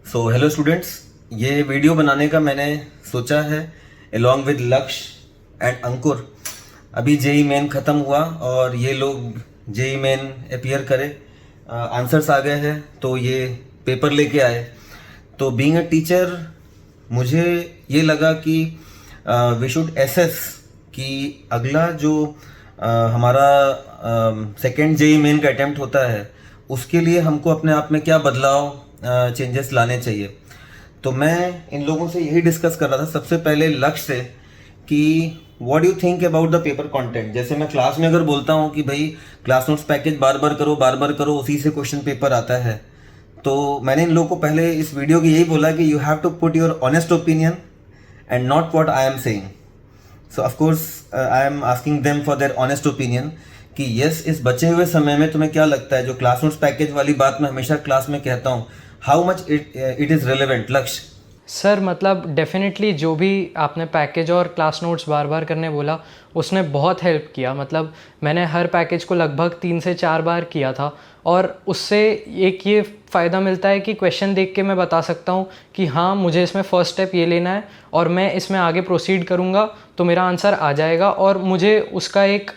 So hello students, ये video बनाने का मैंने सोचा है अलॉन्ग विद लक्ष्य एंड अंकुर। अभी जेई मेन ख़त्म हुआ और ये लोग जेई मेन अपीयर करे, आंसर्स आ गए हैं तो ये पेपर लेके आए। तो बीइंग अ टीचर मुझे ये लगा कि वी शुड एसेस कि अगला जो हमारा सेकेंड जेई मेन का अटेम्प्ट होता है उसके लिए हमको अपने आप में क्या बदलाव चेंजेस लाने चाहिए। तो मैं इन लोगों से यही डिस्कस कर रहा था सबसे पहले लक्ष्य से कि what do you think about the paper content. जैसे मैं क्लास में अगर बोलता हूँ कि भाई क्लास नोट्स पैकेज बार बार करो उसी से क्वेश्चन पेपर आता है, तो मैंने इन लोगों को पहले इस वीडियो की यही बोला कि you have to put your honest opinion and not what I am saying. So of course I am asking them for their honest opinion कि यस, इस बचे हुए समय में तुम्हें क्या लगता है, जो क्लास नोट्स पैकेज वाली बात मैं हमेशा क्लास में कहता हूँ, how much it is relevant. लक्ष्य सर मतलब डेफिनेटली जो भी आपने पैकेज और क्लास नोट्स बार बार करने बोला उसने बहुत हेल्प किया। मतलब मैंने हर पैकेज को लगभग 3 से 4 बार किया था और उससे एक ये फ़ायदा मिलता है कि क्वेश्चन देख के मैं बता सकता हूँ कि हाँ मुझे इसमें फ़र्स्ट स्टेप ये लेना है और मैं इसमें आगे प्रोसीड करूँगा तो मेरा आंसर आ जाएगा। और मुझे उसका एक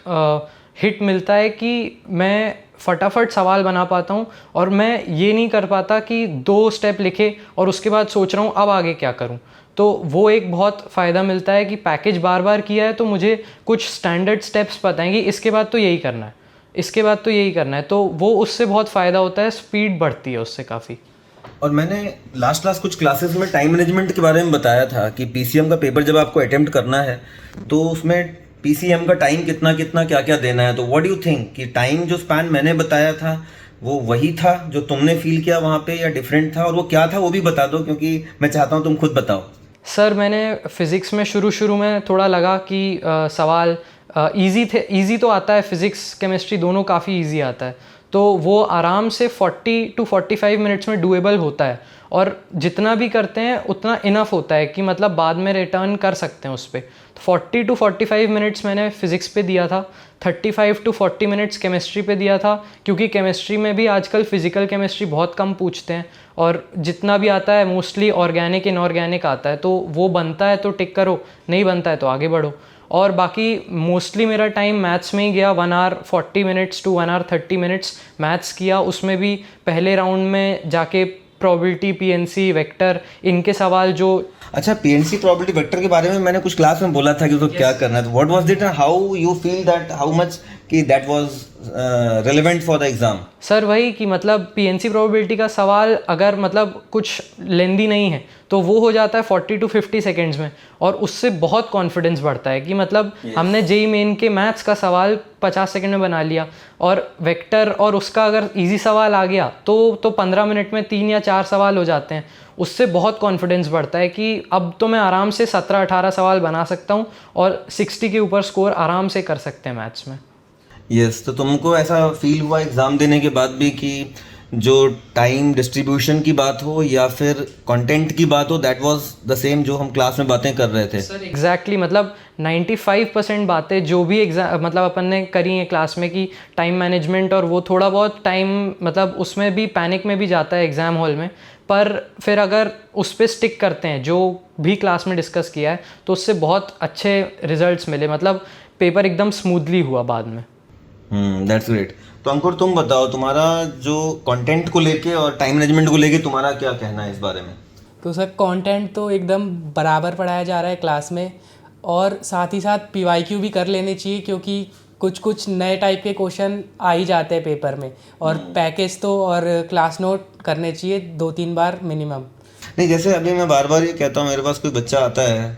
हिट मिलता है कि मैं फटाफट सवाल बना पाता हूँ और मैं ये नहीं कर पाता कि 2 स्टेप लिखे और उसके बाद सोच रहा हूँ अब आगे क्या करूँ। तो वो एक बहुत फ़ायदा मिलता है कि पैकेज बार बार किया है तो मुझे कुछ स्टैंडर्ड स्टेप्स पता हैं कि इसके बाद तो यही करना है, इसके बाद तो यही करना है, तो वो उससे बहुत फ़ायदा होता है, स्पीड बढ़ती है उससे काफ़ी। और मैंने लास्ट कुछ क्लासेस में टाइम मैनेजमेंट के बारे में बताया था कि पीसीएम का पेपर जब आपको अटेम्प्ट करना है तो उसमें पीसीएम का टाइम कितना कितना क्या क्या देना है। तो व्हाट डू यू थिंक कि टाइम जो स्पैन मैंने बताया था वो वही था जो तुमने फील किया वहाँ पे या डिफरेंट था, और वो क्या था वो भी बता दो क्योंकि मैं चाहता हूँ तुम खुद बताओ। सर मैंने फ़िज़िक्स में शुरू में थोड़ा लगा कि सवाल इजी थे, इजी तो आता है, फ़िज़िक्स केमिस्ट्री दोनों काफ़ी इजी आता है, तो वो आराम से 40 टू 45 मिनट्स में डूएबल होता है और जितना भी करते हैं उतना इनफ होता है कि मतलब बाद में रिटर्न कर सकते हैं उस पर। तो 40 टू 45 मिनट्स मैंने फ़िज़िक्स पे दिया था, 35 टू 40 मिनट्स केमिस्ट्री पे दिया था, क्योंकि केमिस्ट्री में भी आजकल फ़िज़िकल केमिस्ट्री बहुत कम पूछते हैं और जितना भी आता है मोस्टली ऑर्गेनिक इनऑर्गेनिक आता है, तो वो बनता है तो टिक करो, नहीं बनता है तो आगे बढ़ो। और बाकी मोस्टली मेरा टाइम मैथ्स में ही गया, 1 our 40 minutes to 1 our 30 minutes maths किया। उसमें भी पहले राउंड में जाके प्रोबेबिलिटी, पीएनसी, वेक्टर, इनके सवाल जो। अच्छा, पीएनसी प्रोबेबिलिटी वेक्टर के बारे में मैंने कुछ क्लास में बोला था कि उसको क्या करना है। तो what was it, how you feel that, how much कि that was relevant for the exam. Sir वही कि मतलब पीएनसी प्रोबेबिलिटी का सवाल अगर मतलब कुछ लेंदी नहीं है तो वो हो जाता है 40 टू 50 सेकेंड्स में, और उससे बहुत कॉन्फिडेंस बढ़ता है कि मतलब हमने जेई मेन के मैथ्स का सवाल 50 सेकेंड में बना लिया, और वेक्टर और उसका अगर इजी सवाल आ गया तो 15 मिनट में 3 या 4 सवाल हो जाते हैं। उससे बहुत कॉन्फिडेंस बढ़ता है कि अब तो मैं आराम से 17-18 सवाल बना सकता हूँ और 60 के ऊपर स्कोर आराम से कर सकते हैं मैथ्स में। यस, तो तुमको ऐसा फील हुआ एग्ज़ाम देने के बाद भी कि जो टाइम डिस्ट्रीब्यूशन की बात हो या फिर कंटेंट की बात हो, दैट वाज द सेम जो हम क्लास में बातें कर रहे थे? सर एग्जैक्टली मतलब 95% बातें जो भी एग्जाम मतलब अपन ने करी हैं क्लास में कि टाइम मैनेजमेंट, और वो थोड़ा बहुत टाइम मतलब उसमें भी पैनिक में भी जाता है एग्ज़ाम हॉल में, पर फिर अगर उस पर स्टिक करते हैं जो भी क्लास में डिस्कस किया है तो उससे बहुत अच्छे रिजल्ट्स मिले, मतलब पेपर एकदम स्मूथली हुआ बाद में। That's great. तो अंकुर तुम बताओ, तुम्हारा जो कंटेंट को लेके और टाइम मैनेजमेंट को लेके तुम्हारा क्या कहना है इस बारे में? तो सर कंटेंट तो एकदम बराबर पढ़ाया जा रहा है क्लास में, और साथ ही साथ पीवाईक्यू भी कर लेने चाहिए क्योंकि कुछ नए टाइप के क्वेश्चन आ ही जाते हैं पेपर में, और पैकेज तो और क्लास नोट करने चाहिए 2-3 बार मिनिमम। नहीं, जैसे अभी मैं बार बार ये कहता हूँ, मेरे पास कोई बच्चा आता है,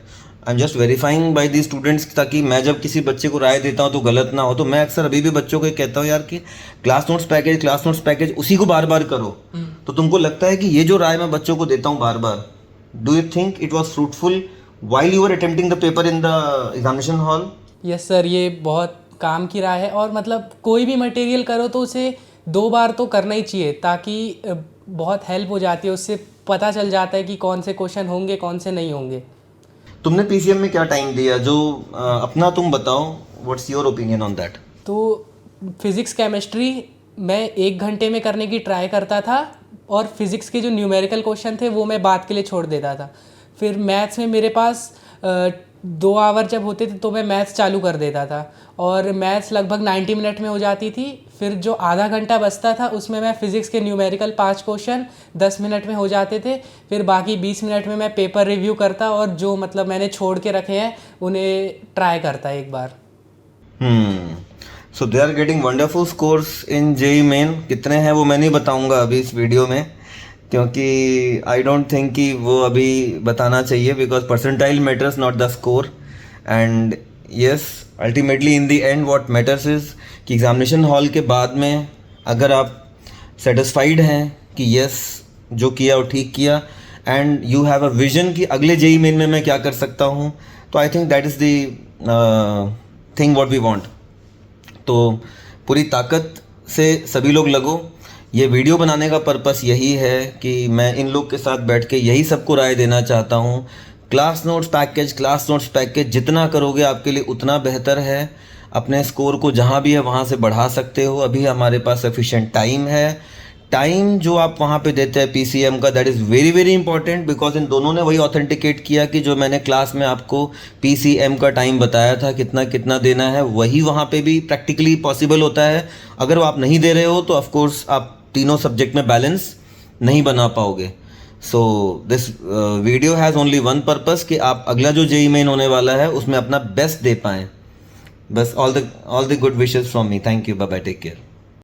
I am just verifying by the students, ताकि मैं जब किसी बच्चे को राय देता हूँ तो गलत ना हो। तो मैं अक्सर अभी भी बच्चों को ये कहता हूँ यार कि क्लास नोट्स पैकेज उसी को बार बार करो। तो तुमको लगता है कि ये जो राय मैं बच्चों को देता हूँ बार बार, do you think it was fruitful while you are attempting the paper in the examination hall? Yes sir, ये बहुत काम की राय है, और मतलब कोई भी मटेरियल करो तो उसे 2 बार तो करना ही चाहिए ताकि बहुत हेल्प हो जाती है, उससे पता चल जाता है कि कौन से क्वेश्चन होंगे कौन से नहीं होंगे। तुमने पीसीएम में क्या टाइम दिया, जो अपना तुम बताओ, what's your opinion on that? तो फिज़िक्स केमिस्ट्री मैं 1 घंटे में करने की ट्राई करता था, और फिज़िक्स के जो न्यूमेरिकल क्वेश्चन थे वो मैं बात के लिए छोड़ देता था। फिर मैथ्स में मेरे पास 2 आवर जब होते थे तो मैं मैथ्स चालू कर देता था और मैथ्स लगभग 90 मिनट में हो जाती थी। फिर जो आधा घंटा बचता था उसमें मैं फ़िज़िक्स के न्यूमेरिकल 5 क्वेश्चन 10 मिनट में हो जाते थे। फिर बाकी 20 मिनट में मैं पेपर रिव्यू करता और जो मतलब मैंने छोड़ के रखे हैं उन्हें ट्राई करता एक बार। So they are getting wonderful scores in JEE Main. कितने हैं वो मैं नहीं बताऊंगा अभी इस वीडियो में, क्योंकि आई डोंट थिंक कि वो अभी बताना चाहिए, because percentile matters not the score. And yes, ultimately in the end what matters is कि एग्जामिनेशन हॉल के बाद में अगर आप सेटिस्फाइड हैं कि यस जो किया वो ठीक किया, and you have a vision कि अगले जेई मेन में मैं क्या कर सकता हूँ, तो I think that is the thing what we want. तो पूरी ताकत से सभी लोग लगो। ये वीडियो बनाने का पर्पस यही है कि मैं इन लोग के साथ बैठ के यही सबको राय देना चाहता हूँ। क्लास नोट्स पैकेज जितना करोगे आपके लिए उतना बेहतर है। अपने स्कोर को जहाँ भी है वहाँ से बढ़ा सकते हो। अभी हमारे पास सफिशिएंट टाइम है। टाइम जो आप वहाँ पे देते हैं पीसीएम का, that is very very important, because in दोनों ने वही ऑथेंटिकेट किया कि जो मैंने क्लास में आपको पीसीएम का टाइम बताया था कितना कितना देना है, वही वहाँ पे भी प्रैक्टिकली पॉसिबल होता है। अगर वो आप नहीं दे रहे हो तो ऑफ कोर्स आप तीनों सब्जेक्ट में बैलेंस नहीं बना पाओगे। So this video has only one purpose कि आप अगला जो जेई मेन होने वाला है उसमें अपना बेस्ट दे पाएँ। बस all the good wishes from me. Thank you, bye bye, take care.